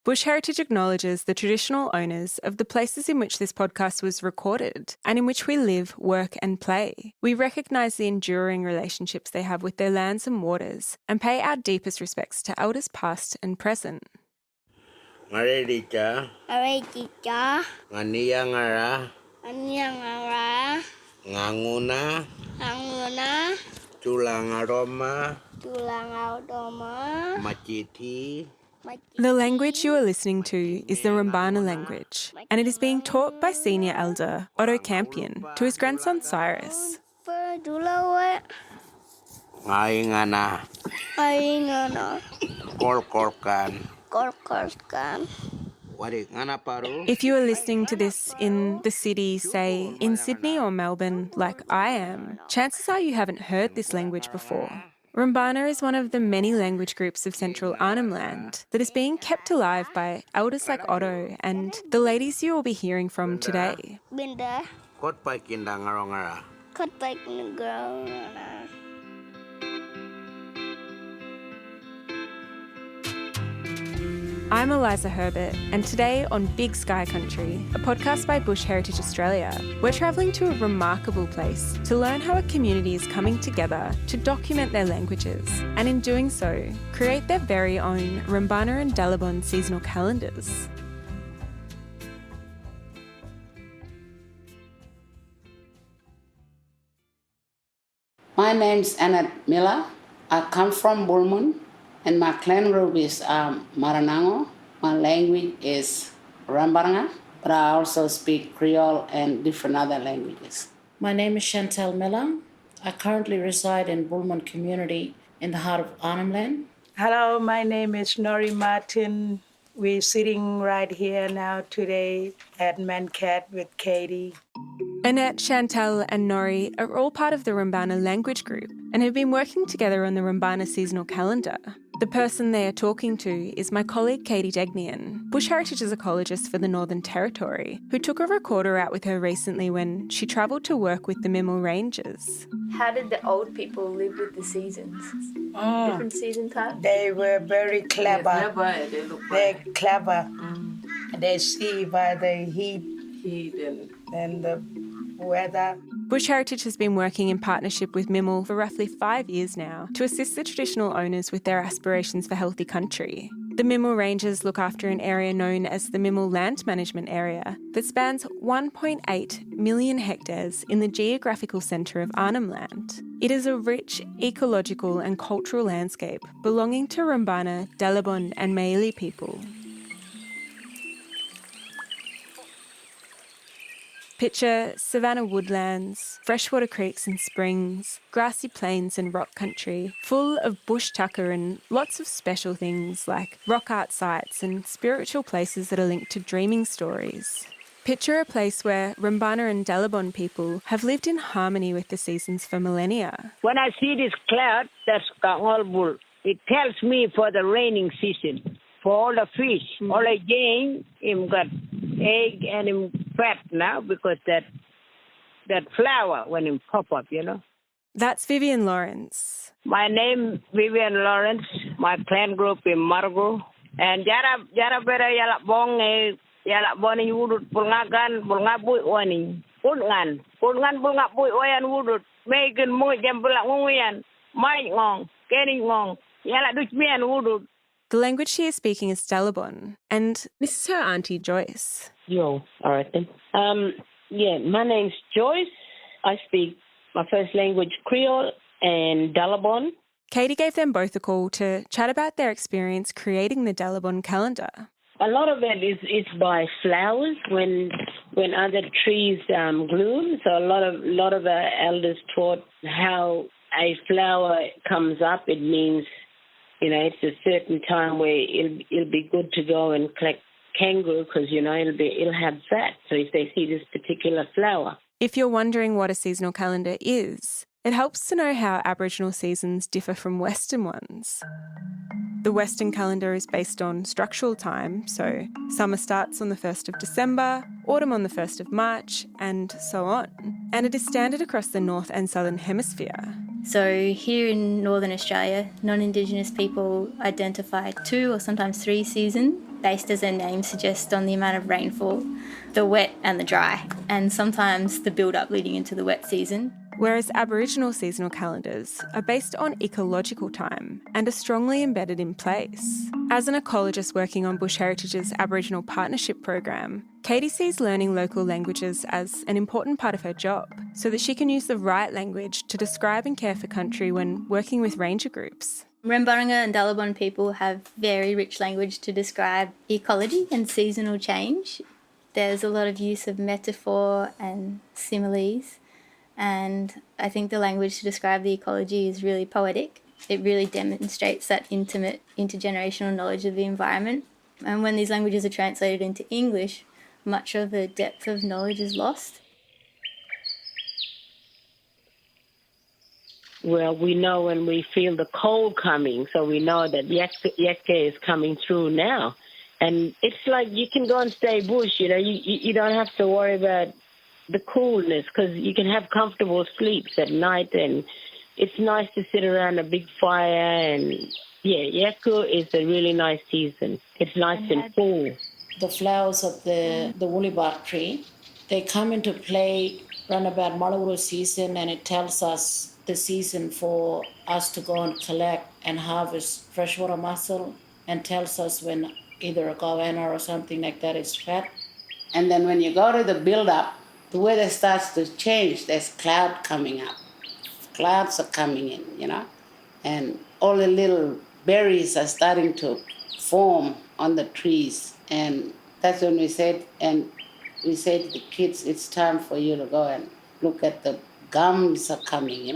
Bush Heritage acknowledges the traditional owners of the places in which this podcast was recorded and in which we live, work and play. We recognise the enduring relationships they have with their lands and waters and pay our deepest respects to elders past and present. Maredica, Nganiyangara, Nganguna, Tulangaroma, Machiti. The language you are listening to is the Rembarrnga language, and it is being taught by senior elder Otto Campion to his grandson Cyrus. Ngaingana, Korkorkan. If you are listening to this in the city, say in Sydney or Melbourne, like I am, chances are you haven't heard this language before. Rembarrnga is one of the many language groups of central Arnhem Land that is being kept alive by elders like Otto and the ladies you will be hearing from today. I'm Eliza Herbert, and today on Big Sky Country, a podcast by Bush Heritage Australia, we're travelling to a remarkable place to learn how a community is coming together to document their languages, and in doing so, create their very own Rembarrnga and Dalabon seasonal calendars. My name's Annette Miller. I come from Bulmun. And my clan group is Maranango. My language is Rembarrnga, but I also speak Creole and different other languages. My name is Chantal Miller. I currently reside in Bulmun community in the heart of Arnhem Land. Hello, my name is Nori Martin. We're sitting right here now today at Mancat with Katie. Annette, Chantal and Nori are all part of the Rembarrnga language group and have been working together on the Rembarrnga seasonal calendar. The person they are talking to is my colleague Katie Degnian, Bush Heritage's ecologist for the Northern Territory, who took a recorder out with her recently when she travelled to work with the Mimal Rangers. How did the old people live with the seasons? Different season types? They were very clever. They're clever. They see by the heat and the weather. Bush Heritage has been working in partnership with Mimal for roughly 5 years now to assist the traditional owners with their aspirations for healthy country. The Mimal Rangers look after an area known as the Mimal Land Management Area that spans 1.8 million hectares in the geographical centre of Arnhem Land. It is a rich ecological and cultural landscape belonging to Rembarrnga, Dalabon and Maili people. Picture savanna woodlands, freshwater creeks and springs, grassy plains and rock country, full of bush tucker and lots of special things like rock art sites and spiritual places that are linked to dreaming stories. Picture a place where Rembarrnga and Dalabon people have lived in harmony with the seasons for millennia. When I see this cloud, that's Kangolbul. It tells me for the raining season, for all the fish, all the game, him got egg and him fat now because that flower when it pop up, you know. That's Vivian Lawrence. My name Vivian Lawrence. My clan group in Margo. And jara bera yalabong yalabon yudut pulngagan pulngabui wani. Pulngan pulngabui wayan wudut. Megan mo jambulak nguyan. Mai ngong, keni ngong. Yala duchmian wudut. The language she is speaking is Dalabon, and this is her auntie Joyce. Yo, all right then. My name's Joyce. I speak my first language Creole and Dalabon. Katie gave them both a call to chat about their experience creating the Dalabon calendar. A lot of it is by flowers when other trees bloom. So a lot of our elders taught how a flower comes up. It means, you know, it's a certain time where it'll be good to go and collect kangaroo because, you know, it'll have fat. So if they see this particular flower. If you're wondering what a seasonal calendar is, it helps to know how Aboriginal seasons differ from Western ones. The Western calendar is based on structural time, so summer starts on the 1st of December, autumn on the 1st of March, and so on. And it is standard across the North and Southern Hemisphere. So here in Northern Australia, non-Indigenous people identify 2 or sometimes 3 seasons based, as their name suggests, on the amount of rainfall, the wet and the dry, and sometimes the build-up leading into the wet season. Whereas Aboriginal seasonal calendars are based on ecological time and are strongly embedded in place. As an ecologist working on Bush Heritage's Aboriginal Partnership Program, Katie sees learning local languages as an important part of her job so that she can use the right language to describe and care for country when working with ranger groups. Rembarrnga and Dalabon people have very rich language to describe ecology and seasonal change. There's a lot of use of metaphor and similes, and I think the language to describe the ecology is really poetic. It really demonstrates that intimate intergenerational knowledge of the environment. And when these languages are translated into English, much of the depth of knowledge is lost. Well, we know when we feel the cold coming, so we know that Yekke is coming through now. And it's like you can go and stay bush, you don't have to worry about the coolness because you can have comfortable sleeps at night, and it's nice to sit around a big fire. And Yekke is a really nice season. It's nice and cool. The flowers of the woolly bark tree, they come into play around about Maluru season, and it tells us the season for us to go and collect and harvest freshwater mussel, and tells us when either a goanna or something like that is fed. And then when you go to the build-up, the weather starts to change. There's cloud coming up. Clouds are coming in, and all the little berries are starting to form on the trees. And that's when we said to the kids, it's time for you to go and look at the gums are coming,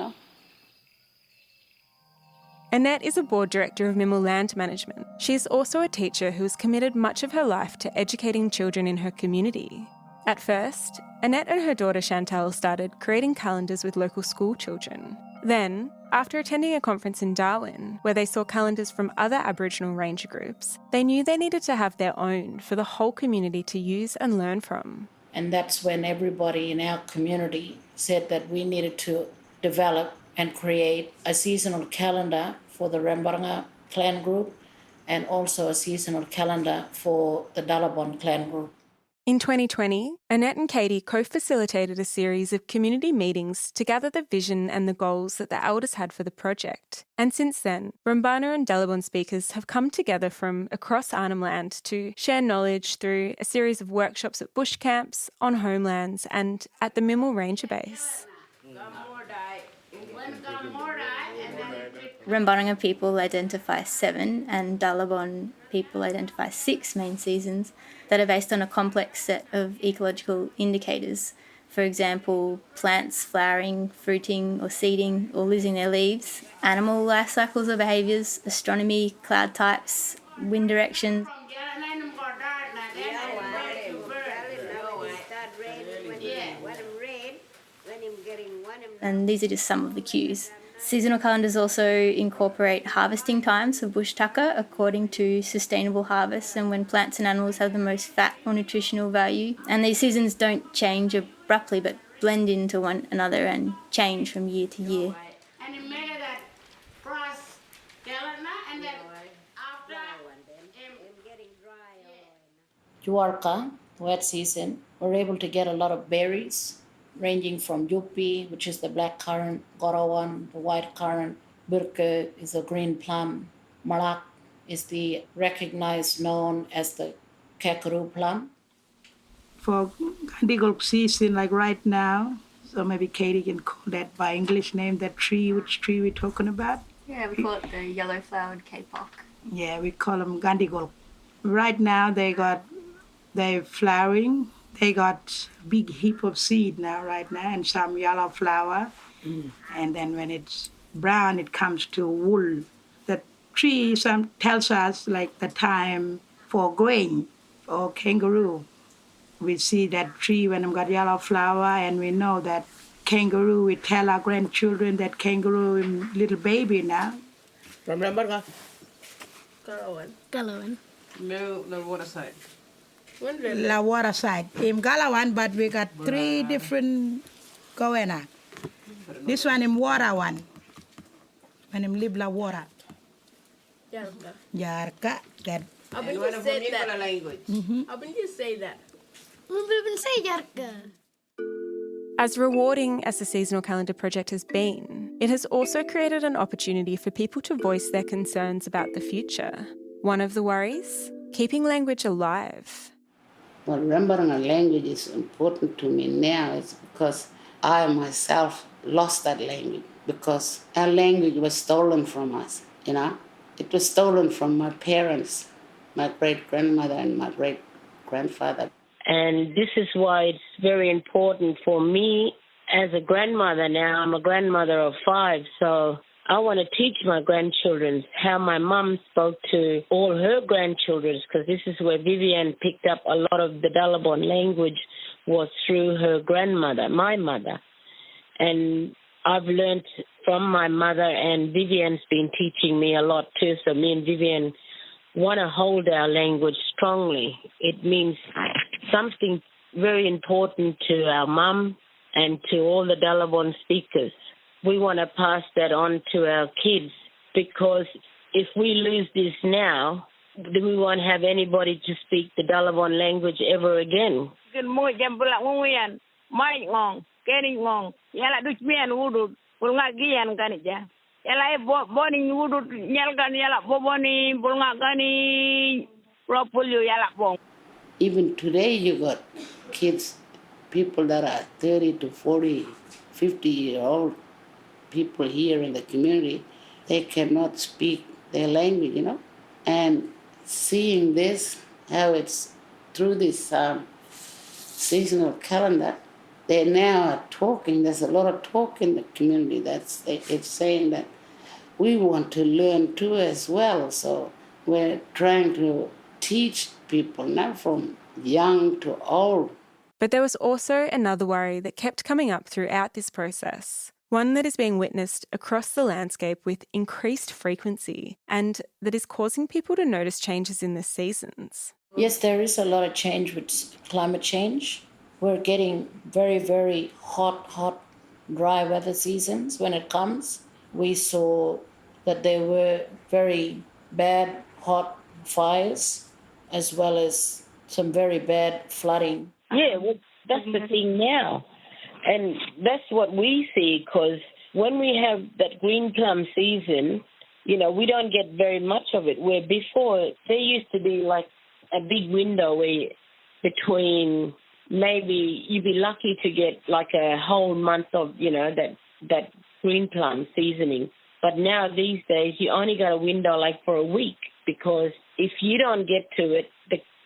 Annette is a board director of Mimmel Land Management. She is also a teacher who has committed much of her life to educating children in her community. At first, Annette and her daughter Chantal started creating calendars with local school children. Then, after attending a conference in Darwin, where they saw calendars from other Aboriginal ranger groups, they knew they needed to have their own for the whole community to use and learn from. And that's when everybody in our community said that we needed to develop and create a seasonal calendar for the Rembarrnga clan group, and also a seasonal calendar for the Dalabon clan group. In 2020, Annette and Katie co-facilitated a series of community meetings to gather the vision and the goals that the elders had for the project. And since then, Rembarrnga and Dalabon speakers have come together from across Arnhem Land to share knowledge through a series of workshops at bush camps, on homelands and at the Mimmel Ranger Base. Rembarrnga people identify 7 and Dalabon people identify 6 main seasons that are based on a complex set of ecological indicators. For example, plants flowering, fruiting or seeding or losing their leaves, animal life cycles or behaviours, astronomy, cloud types, wind direction. And these are just some of the cues. Seasonal calendars also incorporate harvesting times for bush tucker according to sustainable harvests and when plants and animals have the most fat or nutritional value. And these seasons don't change abruptly but blend into one another and change from year to year. Juarka, wet season, we're able to get a lot of berries, ranging from Yupi, which is the black currant, Gregorian, the white currant, Birke is a green plum, Malak is the recognized known as the kangaroo plum. For Gandigol season, like right now, so maybe Katie can call that by English name, that tree, which tree we're talking about? Yeah, we call it the yellow-flowered kapok. Yeah, we call them Gandigol. Right now they're flowering. They got a big heap of seed right now, and some yellow flower. And then when it's brown, it comes to wool. The tree tells us like the time for grain or kangaroo. We see that tree when it got yellow flower, and we know that kangaroo, we tell our grandchildren that kangaroo is little baby now. Remember ka? Dalabon. No, the water side. La water side. In Galawan, but we got 3 different goanna. This one in water one. When him live la water. Yarka, that And Abang one just of said Nicola that. language. Abang just say that. As rewarding as the seasonal calendar project has been, it has also created an opportunity for people to voice their concerns about the future. One of the worries? Keeping language alive. Well, remembering a language is important to me now. It's because I myself lost that language because our language was stolen from us, you know. It was stolen from my parents, my great-grandmother and my great-grandfather. And this is why it's very important for me as a grandmother now. I'm a grandmother of 5, so I want to teach my grandchildren how my mum spoke to all her grandchildren, because this is where Vivian picked up a lot of the Dalabon language was through her grandmother, my mother. And I've learned from my mother, and Vivian's been teaching me a lot too, so me and Vivian want to hold our language strongly. It means something very important to our mum and to all the Dalabon speakers. We want to pass that on to our kids, because if we lose this now, then we won't have anybody to speak the Dalabon language ever again. Even today you got kids, people that are 30 to 40, 50-year-old people here in the community, they cannot speak their language, you know. And seeing this, how it's through this seasonal calendar, they now are talking. There's a lot of talk in the community. It's saying that we want to learn too as well. So we're trying to teach people now from young to old. But there was also another worry that kept coming up throughout this process, one that is being witnessed across the landscape with increased frequency and that is causing people to notice changes in the seasons. Yes, there is a lot of change with climate change. We're getting very, very hot, dry weather seasons when it comes. We saw that there were very bad, hot fires, as well as some very bad flooding. Yeah, well, that's the thing now. And that's what we see, because when we have that green plum season, you know, we don't get very much of it. Where before, there used to be like a big window where between maybe you'd be lucky to get like a whole month of, you know, that green plum seasoning. But now these days, you only got a window like for a week, because if you don't get to it,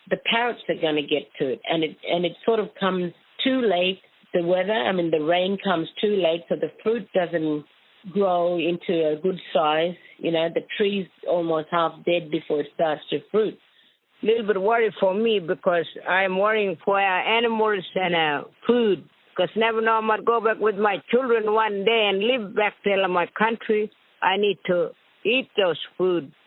the parrots are going to get to it. And it sort of comes too late. The rain comes too late, so the fruit doesn't grow into a good size. You know, the tree's almost half dead before it starts to fruit. Little bit worried for me, because I'm worrying for our animals and food, because never know I might go back with my children one day and live back till my country. I need to eat those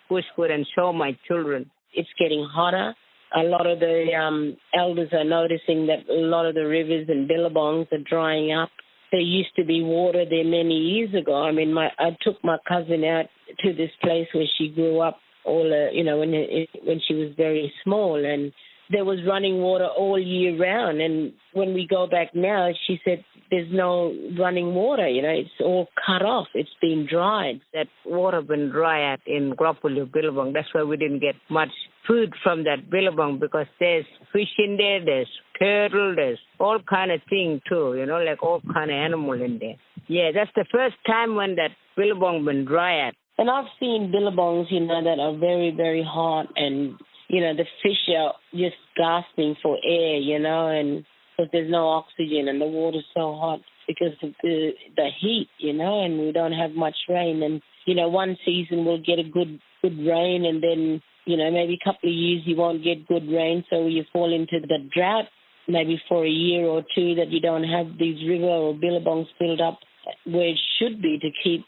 bush food, and show my children. It's getting hotter. A lot of the elders are noticing that a lot of the rivers and billabongs are drying up. There used to be water there many years ago. I mean, I took my cousin out to this place where she grew up, when she was very small, and there was running water all year round. And when we go back now, she said there's no running water. You know, it's all cut off. It's been dried. That water been dry at in Gropulu, Billabong. That's why we didn't get much food from that Billabong, because there's fish in there, there's turtle, there's all kind of thing too, you know, like all kind of animal in there. Yeah, that's the first time when that Billabong been dry at. And I've seen billabongs, you know, that are very, very hot, and, you know, the fish are just gasping for air, you know, and because there's no oxygen and the water's so hot because of the heat, you know, and we don't have much rain. And, you know, one season we'll get a good rain, and then, you know, maybe a couple of years you won't get good rain, so you fall into the drought maybe for a year or two, that you don't have these river or billabongs filled up where it should be to keep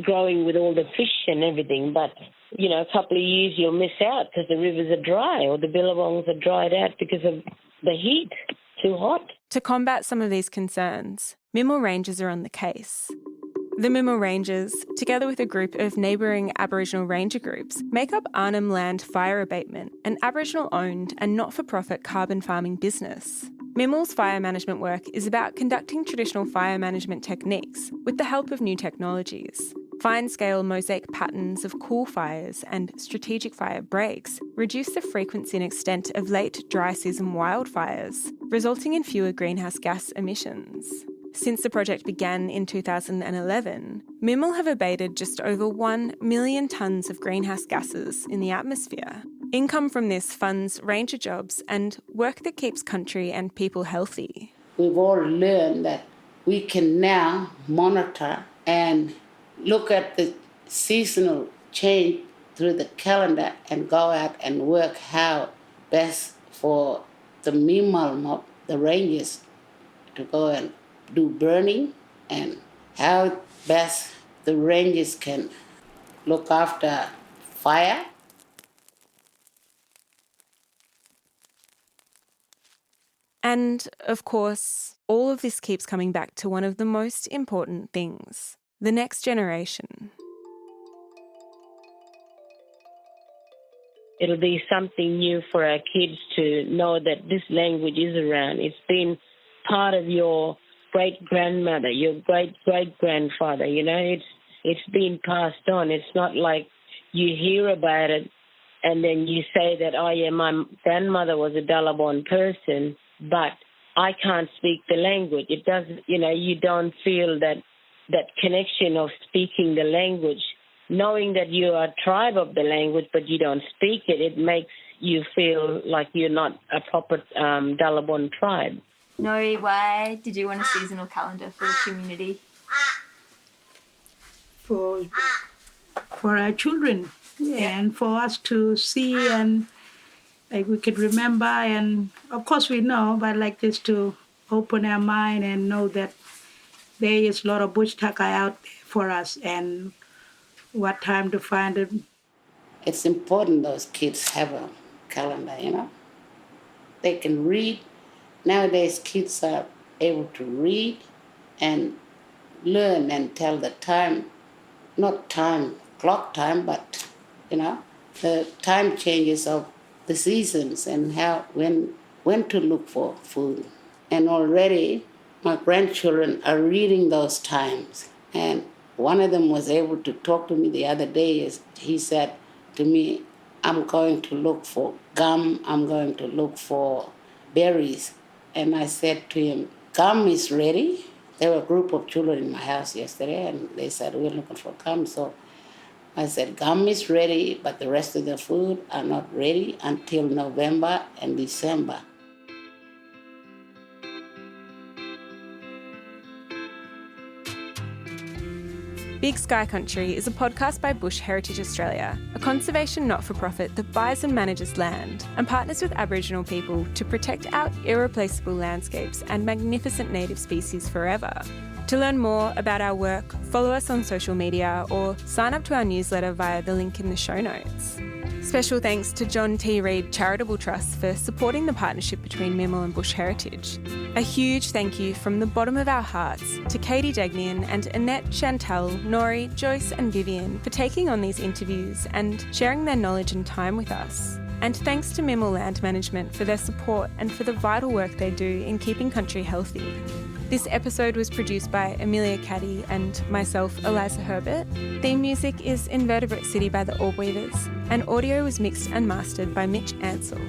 growing with all the fish and everything. But, you know, a couple of years you'll miss out because the rivers are dry or the billabongs are dried out because of the heat, too hot. To combat some of these concerns, Mimal Rangers are on the case. The Mimal Rangers, together with a group of neighbouring Aboriginal ranger groups, make up Arnhem Land Fire Abatement, an Aboriginal-owned and not-for-profit carbon farming business. Mimal's fire management work is about conducting traditional fire management techniques with the help of new technologies. Fine-scale mosaic patterns of cool fires and strategic fire breaks reduce the frequency and extent of late dry season wildfires, resulting in fewer greenhouse gas emissions. Since the project began in 2011, Mimal have abated just over 1 million tonnes of greenhouse gases in the atmosphere. Income from this funds ranger jobs and work that keeps country and people healthy. We've all learned that we can now monitor and look at the seasonal change through the calendar and go out and work how best for the Mimal mob, the rangers, to go and do burning, and how best the rangers can look after fire. And, of course, all of this keeps coming back to one of the most important things: the next generation. It'll be something new for our kids to know that this language is around. It's been part of your great-grandmother, your great-great-grandfather, you know. It's been passed on. It's not like you hear about it and then you say that, oh, yeah, my grandmother was a Dalabon person, but I can't speak the language. It doesn't, you know, you don't feel that connection of speaking the language. Knowing that you are a tribe of the language but you don't speak it, it makes you feel like you're not a proper Dalabon tribe. Nori, why did you want a seasonal calendar for the community? For our children, and for us to see, and like we could remember, and of course we know, but like just to open our mind and know that there is a lot of bush takai out there for us and what time to find it. It's important those kids have a calendar, you know. They can read. Nowadays, kids are able to read and learn and tell the time, not time, clock time, but, you know, the time changes of the seasons and how, when to look for food. And already, my grandchildren are reading those times. And one of them was able to talk to me the other day. He said to me, I'm going to look for gum, I'm going to look for berries. And I said to him, gum is ready. There were a group of children in my house yesterday, and they said, we're looking for gum. So I said, gum is ready, but the rest of the food are not ready until November and December. Big Sky Country is a podcast by Bush Heritage Australia, a conservation not-for-profit that buys and manages land and partners with Aboriginal people to protect our irreplaceable landscapes and magnificent native species forever. To learn more about our work, follow us on social media or sign up to our newsletter via the link in the show notes. Special thanks to John T. Reid Charitable Trust for supporting the partnership between Mimal and Bush Heritage. A huge thank you from the bottom of our hearts to Katie Degnian and Annette, Chantal, Nori, Joyce and Vivian for taking on these interviews and sharing their knowledge and time with us. And thanks to Mimal Land Management for their support and for the vital work they do in keeping country healthy. This episode was produced by Amelia Caddy and myself, Eliza Herbert. Theme music is Invertebrate City by the Orb Weavers, and audio was mixed and mastered by Mitch Ansell.